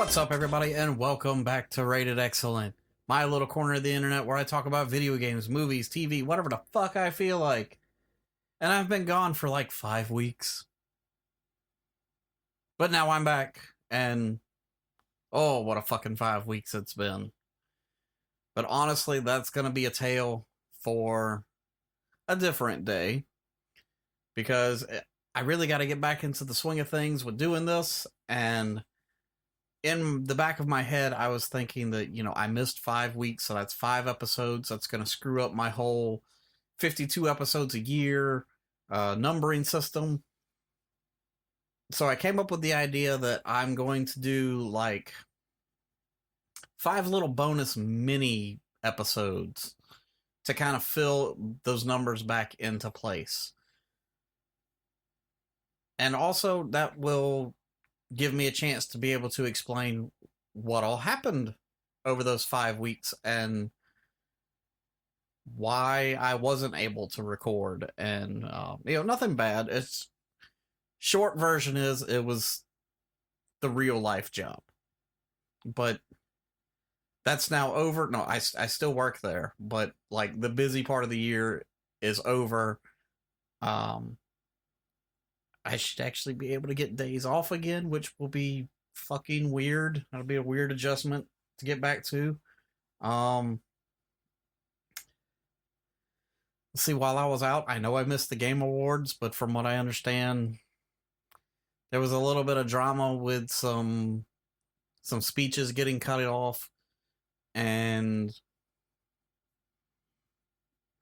What's up, everybody, and welcome back to Rated Excellent, my little corner of the internet where I talk about video games, movies, TV, whatever the fuck I feel like. And I've been gone for like 5 weeks. But now I'm back, and oh, what a fucking 5 weeks it's been. But honestly, that's gonna be a tale for a different day, because I really got to get back into the swing of things with doing this, and in the back of my head, I was thinking that, I missed 5 weeks, so that's 5 episodes. That's going to screw up my whole 52 episodes a year numbering system. So I came up with the idea that I'm going to do like 5 little bonus mini episodes to kind of fill those numbers back into place. And also, that will give me a chance to be able to explain what all happened over those 5 weeks and why I wasn't able to record. And, nothing bad. It's short version is it was the real life job. But that's now over. No, I still work there, but like the busy part of the year is over. I should actually be able to get days off again, which will be fucking weird. That'll be a weird adjustment to get back to. Let's see, while I was out, I know I missed the Game Awards, but from what I understand, there was a little bit of drama with some speeches getting cut off, and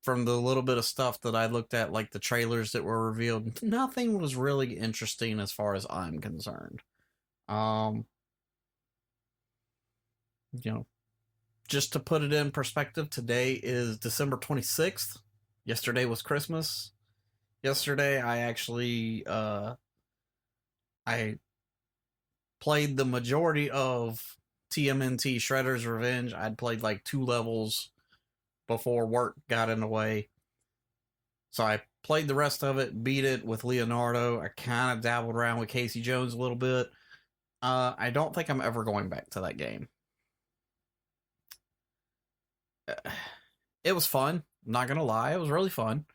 from the little bit of stuff that I looked at, like the trailers that were revealed, nothing was really interesting as far as I'm concerned. Just to put it in perspective, today is December 26th. Yesterday was Christmas. Yesterday, I actually, I played the majority of TMNT Shredder's Revenge. I'd played like 2 levels before work got in the way. So I played the rest of it, beat it with Leonardo. I kind of dabbled around with Casey Jones a little bit. I don't think I'm ever going back to that game. It was fun. I'm not going to lie. It was really fun.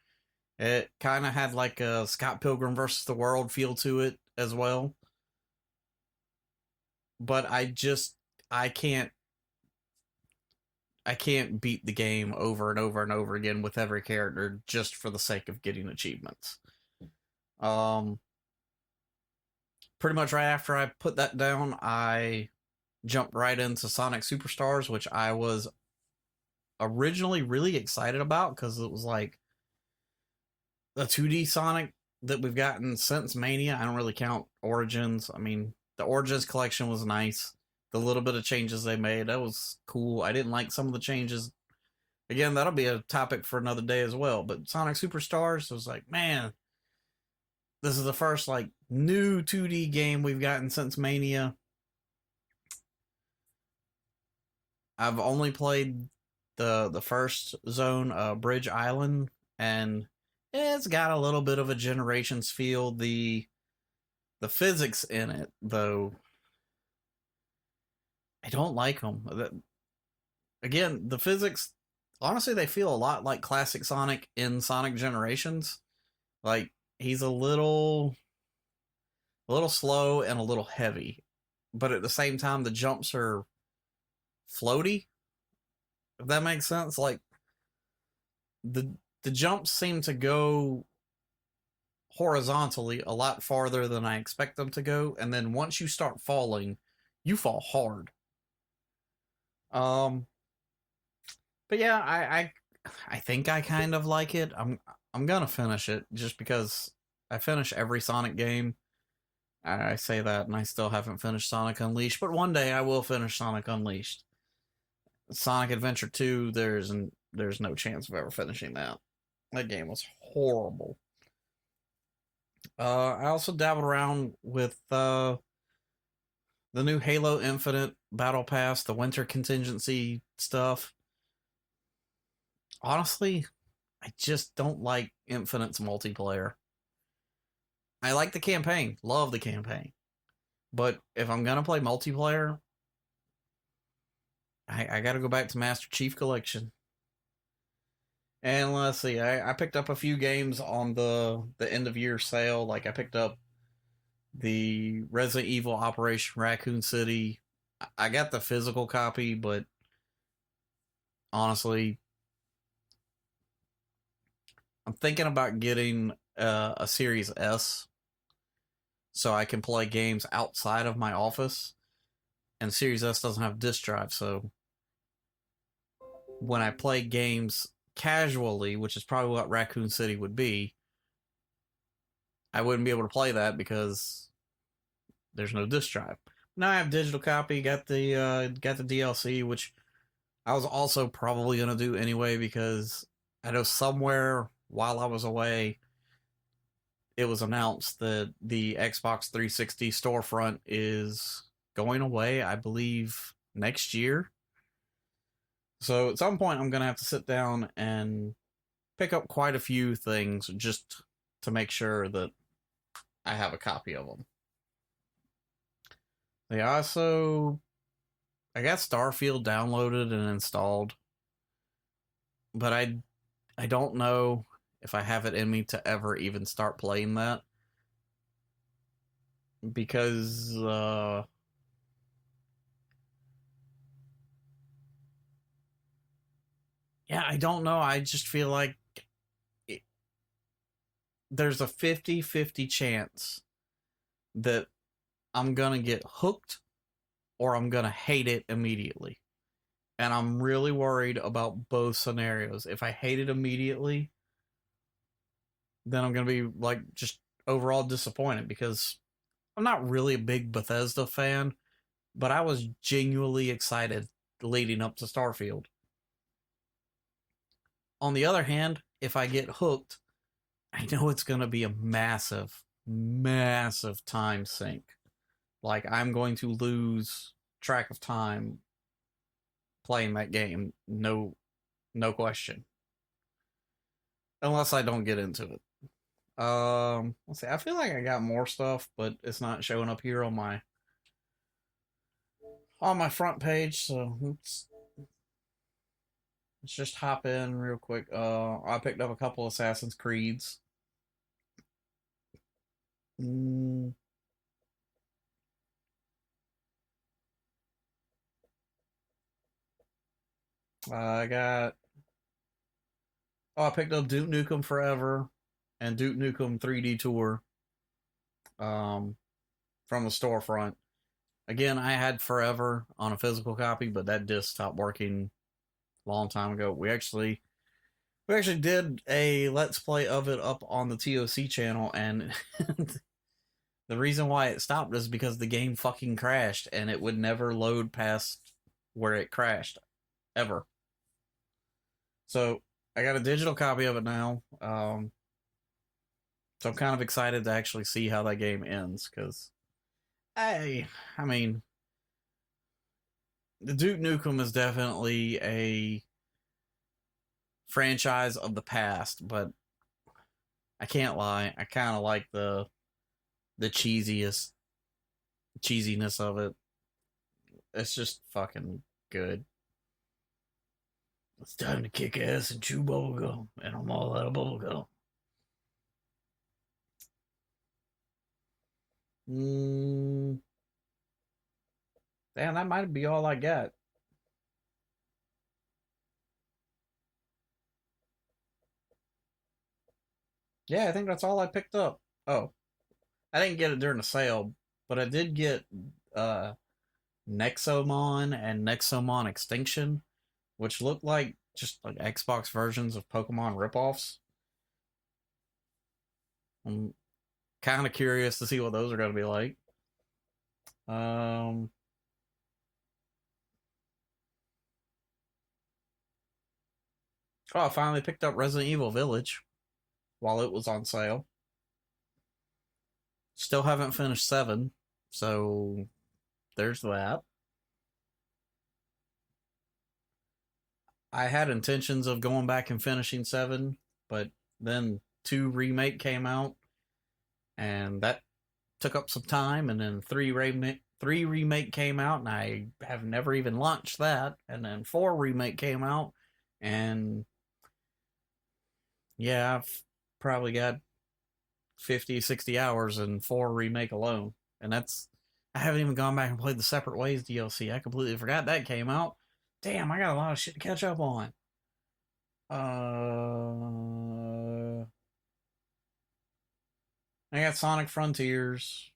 It kind of had like a Scott Pilgrim versus the World feel to it as well. But I can't beat the game over and over and over again with every character just for the sake of getting achievements. Pretty much right after I put that down, I jumped right into Sonic Superstars, which I was originally really excited about because it was like the 2D Sonic that we've gotten since Mania. I don't really count Origins. I mean, the Origins collection was nice. The little bit of changes they made, that was cool. I didn't like some of the changes. Again, that'll be a topic for another day as well. But Sonic Superstars, I was like, man, this is the first like new 2D game we've gotten since Mania. I've only played the first zone, Bridge Island, and it's got a little bit of a Generations feel. The physics in it, though, I don't like them. Again, the physics, honestly, they feel a lot like classic Sonic in Sonic Generations. Like, he's a little slow and a little heavy, but at the same time, the jumps are floaty, if that makes sense. Like, the jumps seem to go horizontally a lot farther than I expect them to go, and then once you start falling, you fall hard. But yeah, I think I kind of like it. I'm gonna finish it just because I finish every Sonic game. I say that, and I still haven't finished Sonic Unleashed, but one day I will finish Sonic Unleashed. Sonic Adventure 2, there's no chance of ever finishing that. That game was horrible. I also dabbled around with the new Halo Infinite Battle Pass, the Winter Contingency stuff. Honestly, I just don't like Infinite's multiplayer. I like the campaign, love the campaign. But if I'm going to play multiplayer, I got to go back to Master Chief Collection. And let's see, I picked up a few games on the end of year sale. Like I picked up the Resident Evil Operation Raccoon City. I got the physical copy, but honestly, I'm thinking about getting a Series S so I can play games outside of my office. And Series S doesn't have disk drive, so when I play games casually, which is probably what Raccoon City would be, I wouldn't be able to play that because there's no disk drive. Now I have digital copy, got the DLC, which I was also probably gonna do anyway because I know somewhere while I was away, it was announced that the Xbox 360 storefront is going away, I believe, next year. So at some point, I'm going to have to sit down and pick up quite a few things just to make sure that I have a copy of them. I got Starfield downloaded and installed, but I don't know if I have it in me to ever even start playing that because yeah, I don't know. I just feel like there's a 50-50 chance that I'm going to get hooked or I'm going to hate it immediately. And I'm really worried about both scenarios. If I hate it immediately, then I'm going to be like just overall disappointed because I'm not really a big Bethesda fan, but I was genuinely excited leading up to Starfield. On the other hand, if I get hooked, I know it's going to be a massive, massive time sink. Like, I'm going to lose track of time playing that game. No question. Unless I don't get into it. Let's see. I feel like I got more stuff, but it's not showing up here on my front page. So let's just hop in real quick. I picked up a couple Assassin's Creeds. I got. Oh, I picked up Duke Nukem Forever and Duke Nukem 3D Tour. From the storefront. Again, I had Forever on a physical copy, but that disc stopped working a long time ago. We actually did a let's play of it up on the TOC channel, and the reason why it stopped is because the game fucking crashed, and it would never load past where it crashed, ever. So I got a digital copy of it now. So I'm kind of excited to actually see how that game ends, because I mean, the Duke Nukem is definitely a franchise of the past, but I can't lie, I kind of like the cheesiness of it. It's just fucking good. It's time to kick ass and chew bubblegum, and I'm all out of bubblegum. Damn, that might be all I got. Yeah, I think that's all I picked up. Oh, I didn't get it during the sale, but I did get Nexomon and Nexomon Extinction, which look like just like Xbox versions of Pokemon ripoffs. I'm kind of curious to see what those are going to be like. Oh, I finally picked up Resident Evil Village while it was on sale. Still haven't finished 7, so there's that. I had intentions of going back and finishing 7, but then 2 remake came out, and that took up some time, and then 3 3 remake came out, and I have never even launched that. And then 4 remake came out, and yeah, I've probably got 50, 60 hours in 4 remake alone. And I haven't even gone back and played the Separate Ways DLC. I completely forgot that came out. Damn, I got a lot of shit to catch up on. I got Sonic Frontiers,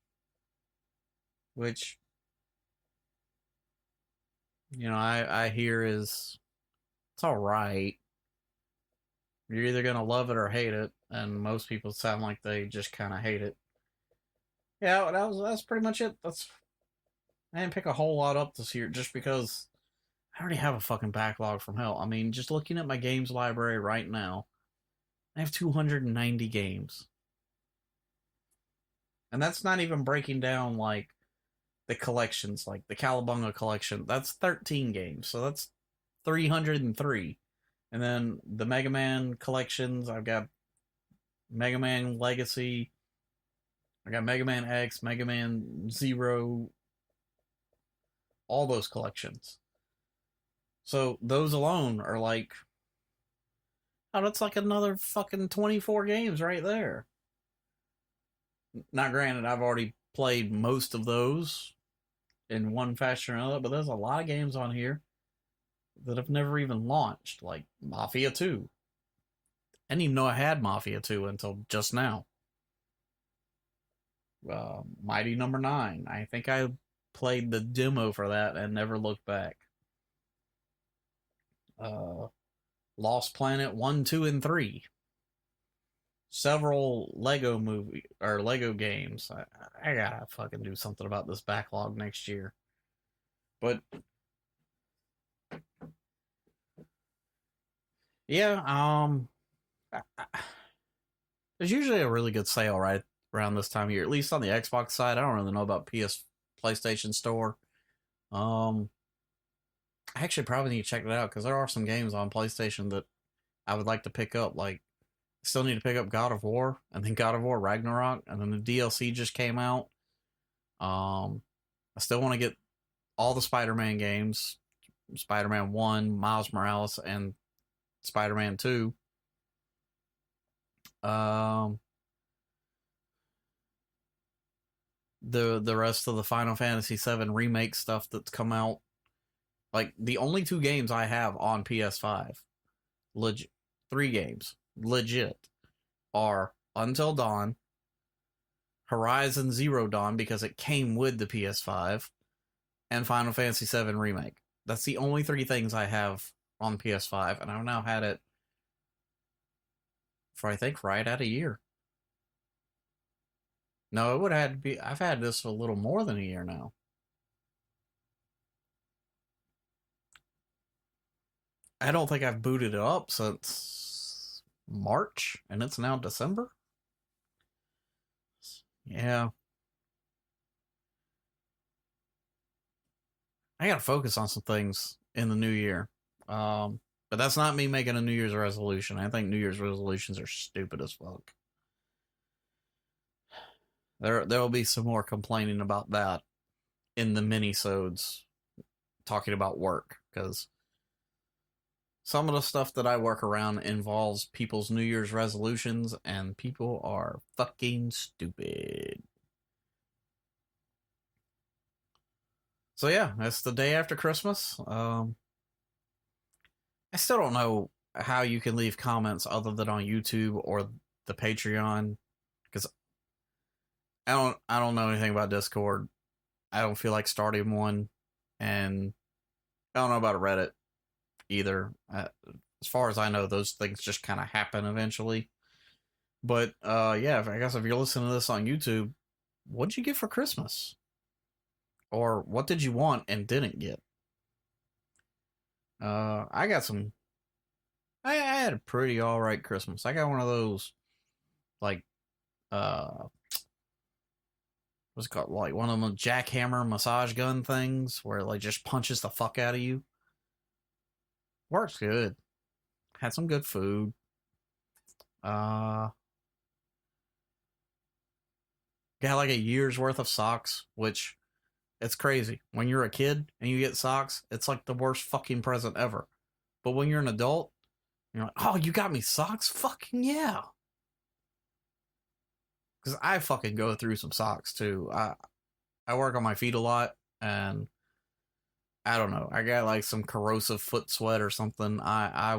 which, I hear it's all right. You're either gonna love it or hate it, and most people sound like they just kind of hate it. Yeah, that's pretty much it. I didn't pick a whole lot up this year just because I already have a fucking backlog from hell. I mean, just looking at my games library right now, I have 290 games. And that's not even breaking down like the collections, like the Cowabunga collection. That's 13 games, so that's 303. And then the Mega Man collections, I've got Mega Man Legacy, I got Mega Man X, Mega Man Zero, all those collections. So those alone are like, oh, that's like another fucking 24 games right there. Not granted, I've already played most of those in one fashion or another, but there's a lot of games on here that have never even launched, like Mafia 2. I didn't even know I had Mafia 2 until just now. Mighty Number 9. I think I played the demo for that and never looked back. Lost Planet 1, 2, and 3. Several Lego games. I gotta fucking do something about this backlog next year. But yeah, there's usually a really good sale right around this time of year, at least on the Xbox side. I don't really know about PlayStation Store. I actually probably need to check it out because there are some games on PlayStation that I would like to pick up. Like, still need to pick up God of War, and then God of War Ragnarok, and then the DLC just came out. I still want to get all the Spider-Man games, Spider-Man 1, Miles Morales, and Spider-Man 2. The rest of the Final Fantasy VII remake stuff that's come out. Like, the only 2 games I have on PS5, legit, 3 games, legit, are Until Dawn, Horizon Zero Dawn because it came with the PS5, and Final Fantasy VII Remake. That's the only 3 things I have on PS5, and I've now had it for, I think, right at a year. No, it would have had to be, I've had this for a little more than a year now. I don't think I've booted it up since March, and it's now December. Yeah. I gotta focus on some things in the new year. But that's not me making a New Year's resolution. I think New Year's resolutions are stupid as fuck. There will be some more complaining about that in the mini-sodes talking about work, because some of the stuff that I work around involves people's New Year's resolutions, and people are fucking stupid. So yeah, it's the day after Christmas. I still don't know how you can leave comments other than on YouTube or the Patreon, because I don't know anything about Discord. I don't feel like starting one, and I don't know about Reddit either. As far as I know, those things just kind of happen eventually. But yeah, I guess if you're listening to this on YouTube, what'd you get for Christmas? Or what did you want and didn't get? I got some. I had a pretty alright Christmas. I got one of those, like, what's it called? Like one of them jackhammer massage gun things where it like just punches the fuck out of you. Works good. Had some good food. Got like a year's worth of socks, which It's crazy. When you're a kid and you get socks, it's like the worst fucking present ever. But when you're an adult, you're like, oh, you got me socks? Fucking yeah. Because I fucking go through some socks too. I work on my feet a lot, and I don't know. I got like some corrosive foot sweat or something. I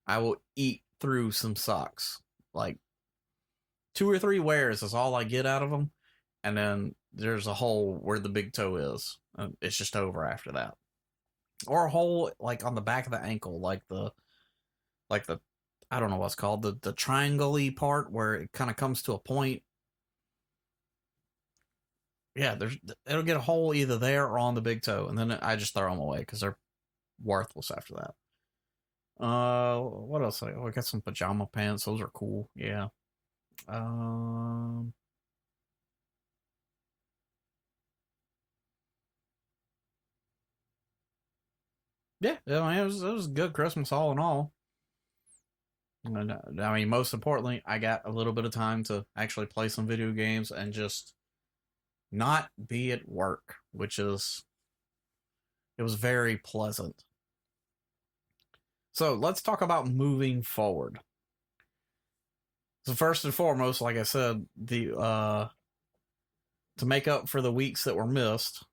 will eat through some socks. Like 2 or 3 wears is all I get out of them, and then there's a hole where the big toe is. And it's just over after that, or a hole like on the back of the ankle, like the I don't know what's called the triangle-y part where it kind of comes to a point. Yeah, it'll get a hole either there or on the big toe, and then I just throw them away because they're worthless after that. What else? I got some pajama pants. Those are cool. Yeah. Um. Yeah, I mean, it was a good Christmas all in all. And, I mean, most importantly, I got a little bit of time to actually play some video games and just not be at work, which is, it was very pleasant. So let's talk about moving forward. So first and foremost, like I said, the to make up for the weeks that were missed,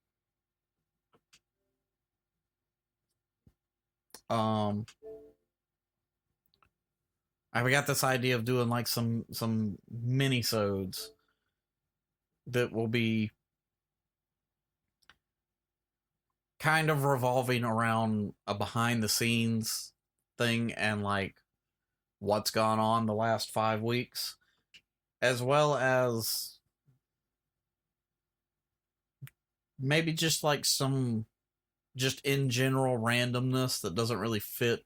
I got this idea of doing like some mini-sodes that will be kind of revolving around a behind the scenes thing and like what's gone on the last 5 weeks, as well as maybe just like some just in general randomness that doesn't really fit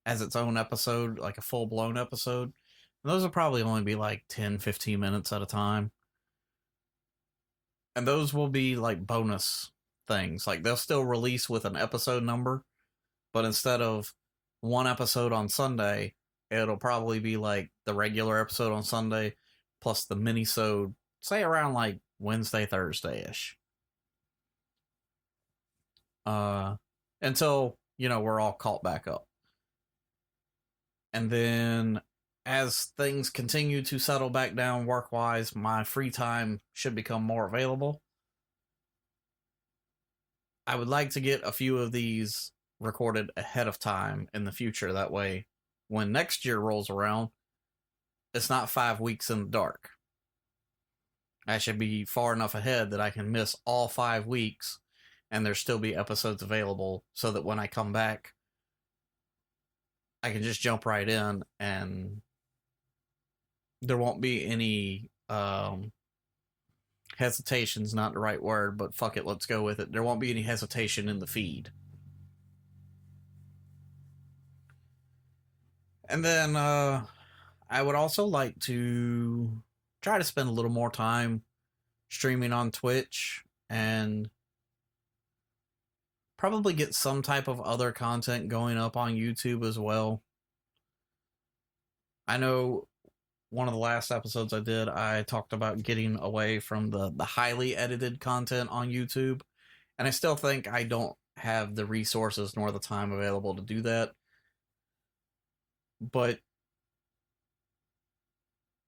as its own episode, like a full-blown episode. And those will probably only be like 10-15 minutes at a time. And those will be like bonus things. Like they'll still release with an episode number, but instead of one episode on Sunday, it'll probably be like the regular episode on Sunday plus the mini-sode, say around like Wednesday, Thursday-ish. Until, we're all caught back up. And then as things continue to settle back down work-wise, my free time should become more available. I would like to get a few of these recorded ahead of time in the future. That way, when next year rolls around, it's not 5 weeks in the dark. I should be far enough ahead that I can miss all 5 weeks and there still be episodes available so that when I come back, I can just jump right in and there won't be any hesitation's not the right word, but fuck it, let's go with it. There won't be any hesitation in the feed. And then I would also like to try to spend a little more time streaming on Twitch and probably get some type of other content going up on YouTube as well. I know one of the last episodes I did, I talked about getting away from the highly edited content on YouTube. And I still think I don't have the resources nor the time available to do that. But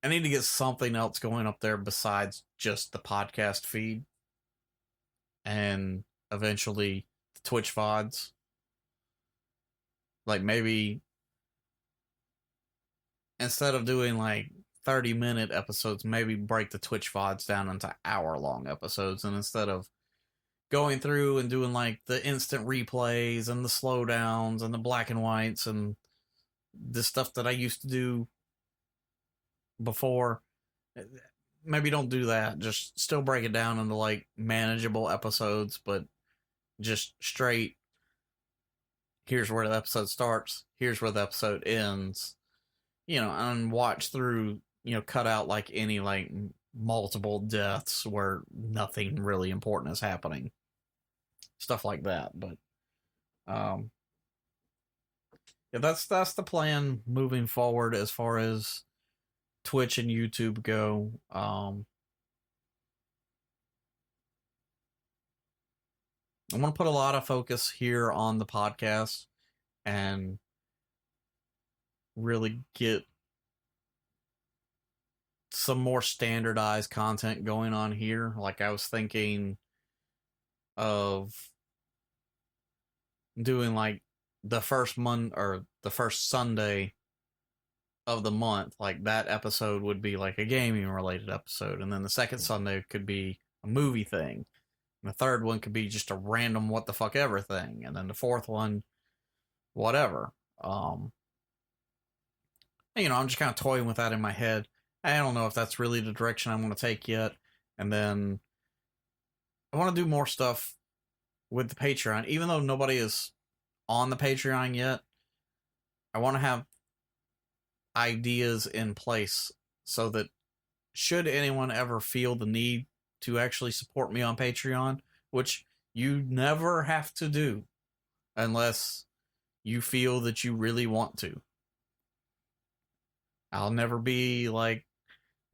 I need to get something else going up there besides just the podcast feed. And eventually the Twitch VODs. Like maybe instead of doing like 30-minute episodes, maybe break the Twitch VODs down into hour-long episodes. And instead of going through and doing like the instant replays and the slowdowns and the black and whites and the stuff that I used to do before, maybe don't do that. Just still break it down into like manageable episodes, but just straight, here's where the episode starts, here's where the episode ends, and watch through, cut out like any like multiple deaths where nothing really important is happening. Stuff like that. But yeah, that's the plan moving forward as far as Twitch and YouTube go. I want to put a lot of focus here on the podcast and really get some more standardized content going on here. Like, I was thinking of doing like the first month or the first Sunday of the month, like that episode would be like a gaming related episode, and then the second Sunday could be a movie thing, and the third one could be just a random what the fuck ever thing, and then the fourth one, whatever. I'm just kind of toying with that in my head. I don't know if that's really the direction I want to take yet. And then I want to do more stuff with the Patreon, even though nobody is on the Patreon yet. I want to have ideas in place so that should anyone ever feel the need to actually support me on Patreon, which you never have to do unless you feel that you really want to. I'll never be like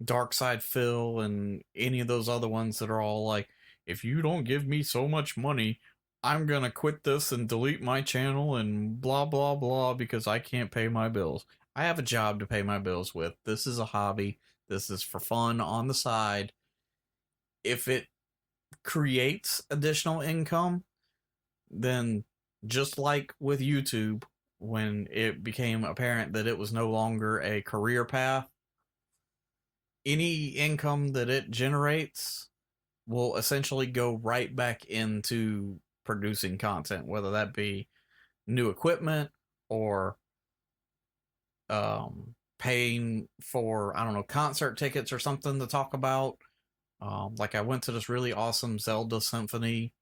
Dark Side Phil and any of those other ones that are all like, if you don't give me so much money, I'm gonna quit this and delete my channel and blah blah blah because I can't pay my bills. I have a job to pay my bills with. This is a hobby. This is for fun on the side. If it creates additional income, then just like with YouTube, when it became apparent that it was no longer a career path, any income that it generates will essentially go right back into producing content, whether that be new equipment or paying for, I don't know, concert tickets or something to talk about. Like I went to this really awesome Zelda Symphony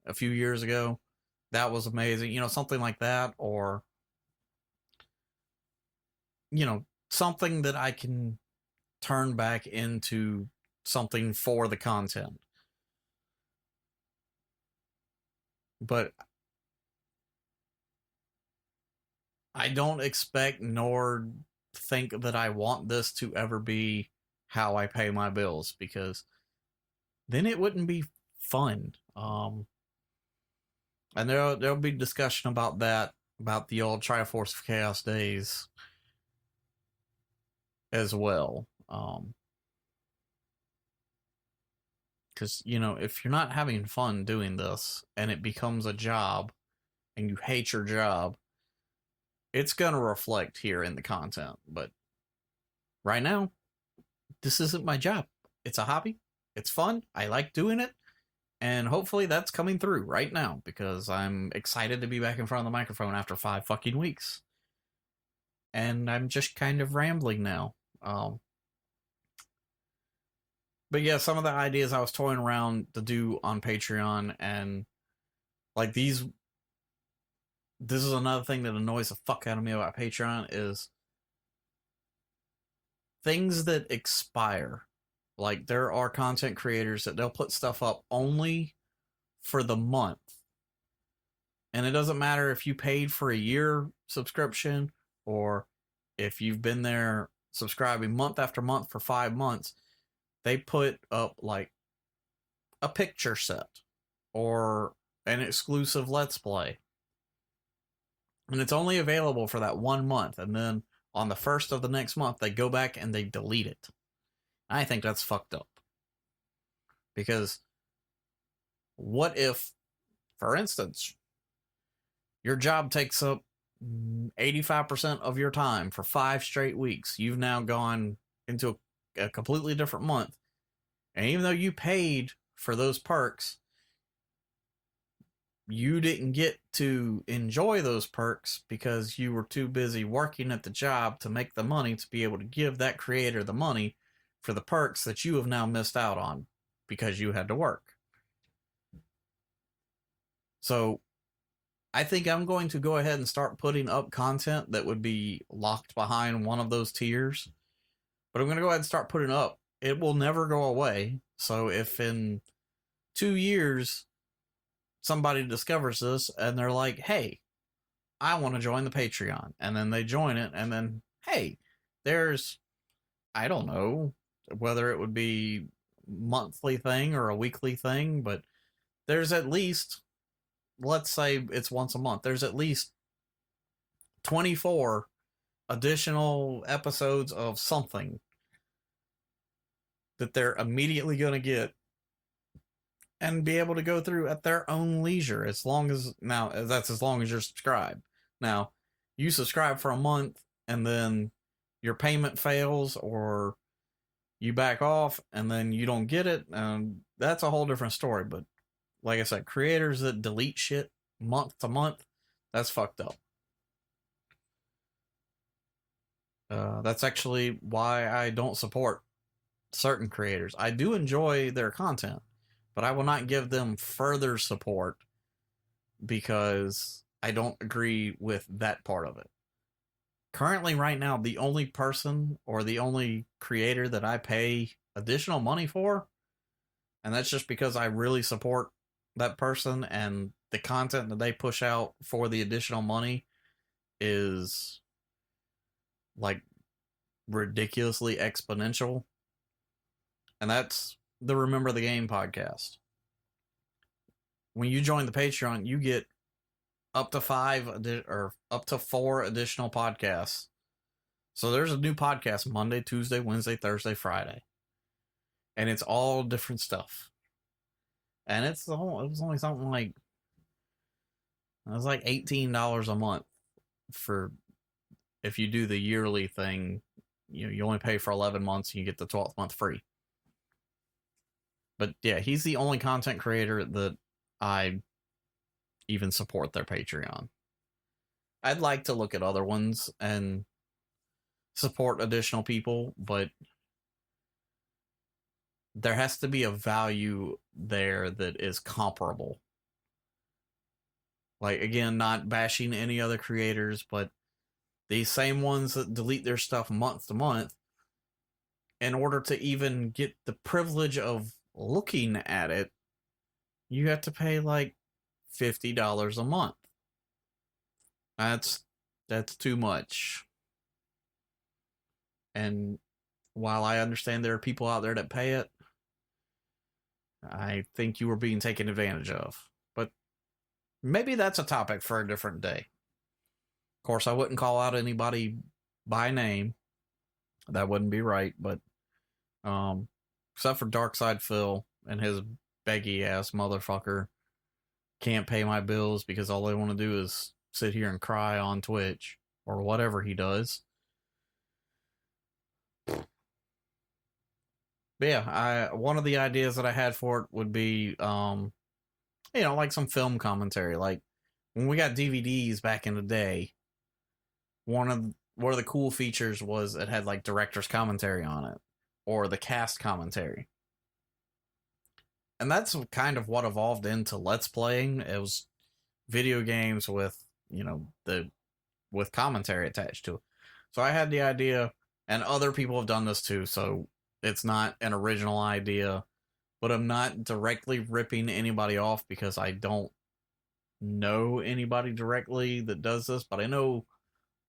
a few years ago. That was amazing. Something like that, or, something that I can turn back into something for the content. But I don't expect nor think that I want this to ever be how I pay my bills, because then it wouldn't be fun. And there'll be discussion about that, about the old Triforce of Chaos days as well. Because, if you're not having fun doing this and it becomes a job and you hate your job, it's going to reflect here in the content. But right now, this isn't my job. It's a hobby. It's fun. I like doing it. And hopefully that's coming through right now, because I'm excited to be back in front of the microphone after 5 fucking weeks. And I'm just kind of rambling now. But yeah, some of the ideas I was toying around to do on Patreon, and like this is another thing that annoys the fuck out of me about Patreon, is things that expire. Like, there are content creators that they'll put stuff up only for the month. And it doesn't matter if you paid for a year subscription or if you've been there subscribing month after month for 5 months. They put up like a picture set or an exclusive Let's Play. And it's only available for that 1 month. And then on the first of the next month, they go back and they delete it. I think that's fucked up. Because what if, for instance, your job takes up 85% of your time for 5 straight weeks. You've now gone into a completely different month. And even though you paid for those perks, you didn't get to enjoy those perks because you were too busy working at the job to make the money to be able to give that creator the money for the perks that you have now missed out on because you had to work. So I think I'm going to go ahead and start putting up content that would be locked behind one of those tiers. But I'm going to go ahead and start putting up. It will never go away. So if in 2 years somebody discovers this and they're like, hey, I want to join the Patreon, and then they join it, and then, hey, there's, I don't know whether it would be monthly thing or a weekly thing, but there's at least let's say it's once a month. There's at least 24 additional episodes of something that they're immediately going to get and be able to go through at their own leisure. As long as you're subscribed. Now, you subscribe for a month and then your payment fails or you back off and then you don't get it, that's a whole different story. But like I said, creators that delete shit month to month, that's fucked up. That's actually why I don't support certain creators. I do enjoy their content, but I will not give them further support because I don't agree with that part of it. Currently, right now, the only person or the only creator that I pay additional money for, and that's just because I really support that person and the content that they push out for the additional money is like ridiculously exponential. And that's the Remember the Game podcast. When you join the Patreon, you get up to 4 additional podcasts. So there's a new podcast Monday, Tuesday, Wednesday, Thursday, Friday. And it's all different stuff. And it was only something like, it was like $18 a month for, if you do the yearly thing, you only pay for 11 months and you get the 12th month free. But yeah, he's the only content creator that I even support their Patreon. I'd like to look at other ones and support additional people, but there has to be a value there that is comparable. Like, again, not bashing any other creators, but these same ones that delete their stuff month to month, in order to even get the privilege of looking at it, you have to pay like $50 a month. That's too much. And while I understand there are people out there that pay it, I think you were being taken advantage of. But maybe that's a topic for a different day. Of course, I wouldn't call out anybody by name. That wouldn't be right. But except for Darkside Phil and his beggy ass motherfucker can't pay my bills because all they want to do is sit here and cry on Twitch or whatever he does. But yeah, one of the ideas that I had for it would be, like some film commentary. Like when we got DVDs back in the day, one of the cool features was it had like director's commentary on it or the cast commentary. And that's kind of what evolved into Let's Playing. It was video games with, with commentary attached to it. So I had the idea, and other people have done this too, so it's not an original idea, but I'm not directly ripping anybody off because I don't know anybody directly that does this, but I know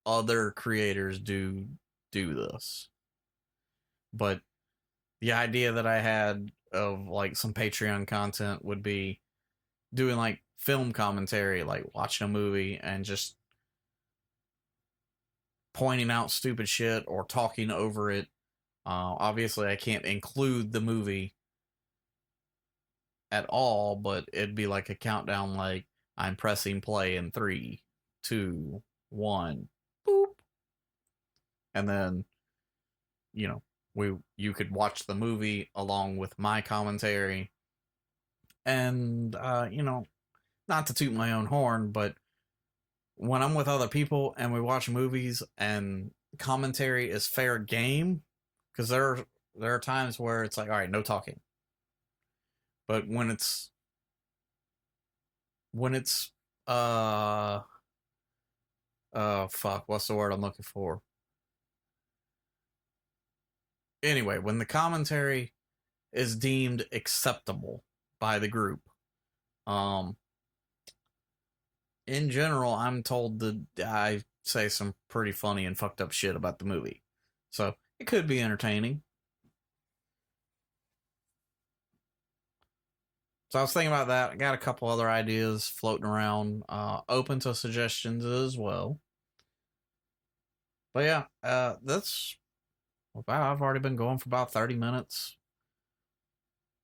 other creators do this. But the idea that I had of like some Patreon content would be doing like film commentary, like watching a movie and just pointing out stupid shit or talking over it. Obviously, I can't include the movie at all, but it'd be like a countdown, like I'm pressing play in 3, 2, 1, boop, and then you could watch the movie along with my commentary, and not to toot my own horn, but when I'm with other people and we watch movies and commentary is fair game, because there are times where it's like, all right, no talking. But when it's fuck, what's the word I'm looking for? Anyway, when the commentary is deemed acceptable by the group, in general, I'm told that I say some pretty funny and fucked up shit about the movie. So it could be entertaining. So I was thinking about that. I got a couple other ideas floating around, open to suggestions as well. But yeah, that's wow. I've already been going for about 30 minutes.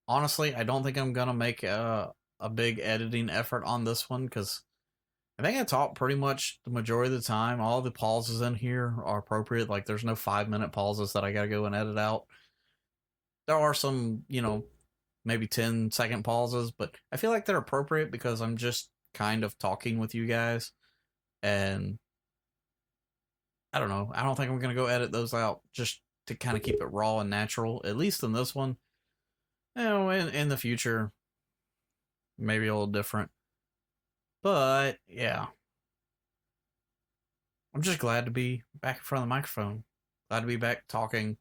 Honestly, I don't think I'm gonna make a big editing effort on this one because I think I talk pretty much the majority of the time. All the pauses in here are appropriate. Like, there's no 5-minute pauses that I gotta go and edit out. There are some, maybe 10-second pauses, but I feel like they're appropriate because I'm just kind of talking with you guys. And I don't know. I don't think I'm going to go edit those out just to kind of keep it raw and natural, at least in this one. In the future, maybe a little different. But yeah, I'm just glad to be back in front of the microphone. Glad to be back talking.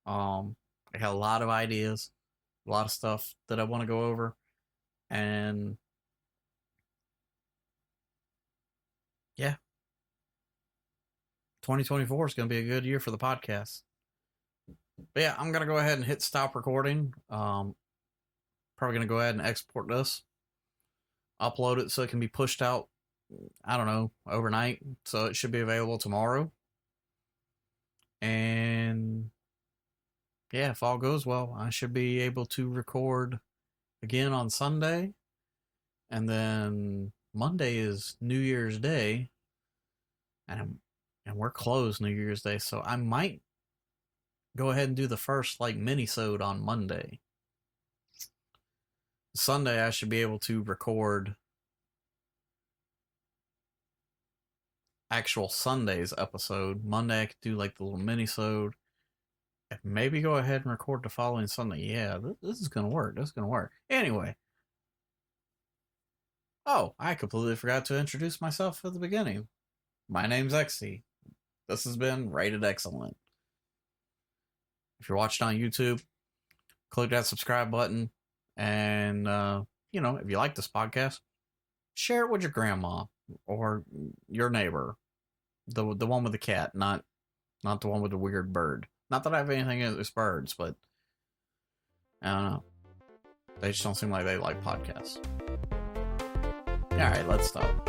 I got a lot of ideas, a lot of stuff that I want to go over. And yeah, 2024 is going to be a good year for the podcast. But yeah, I'm going to go ahead and hit stop recording. Probably going to go ahead and export this, upload it so it can be pushed out, I don't know, overnight. So it should be available tomorrow. And yeah, if all goes well, I should be able to record again on Sunday. And then Monday is New Year's Day. And we're closed New Year's Day. So I might go ahead and do the first mini-sode on Monday. Sunday I should be able to record actual Sunday's episode. Monday I could do the little mini-sode. And maybe go ahead and record the following Sunday. Yeah, this is gonna work. This is gonna work. Anyway. Oh, I completely forgot to introduce myself at the beginning. My name's Exy. This has been Rated Exyllent. If you're watching on YouTube, click that subscribe button. And, if you like this podcast, share it with your grandma or your neighbor. The one with the cat, not the one with the weird bird. Not that I have anything against birds, but I don't know. They just don't seem like they like podcasts. Alright, let's stop.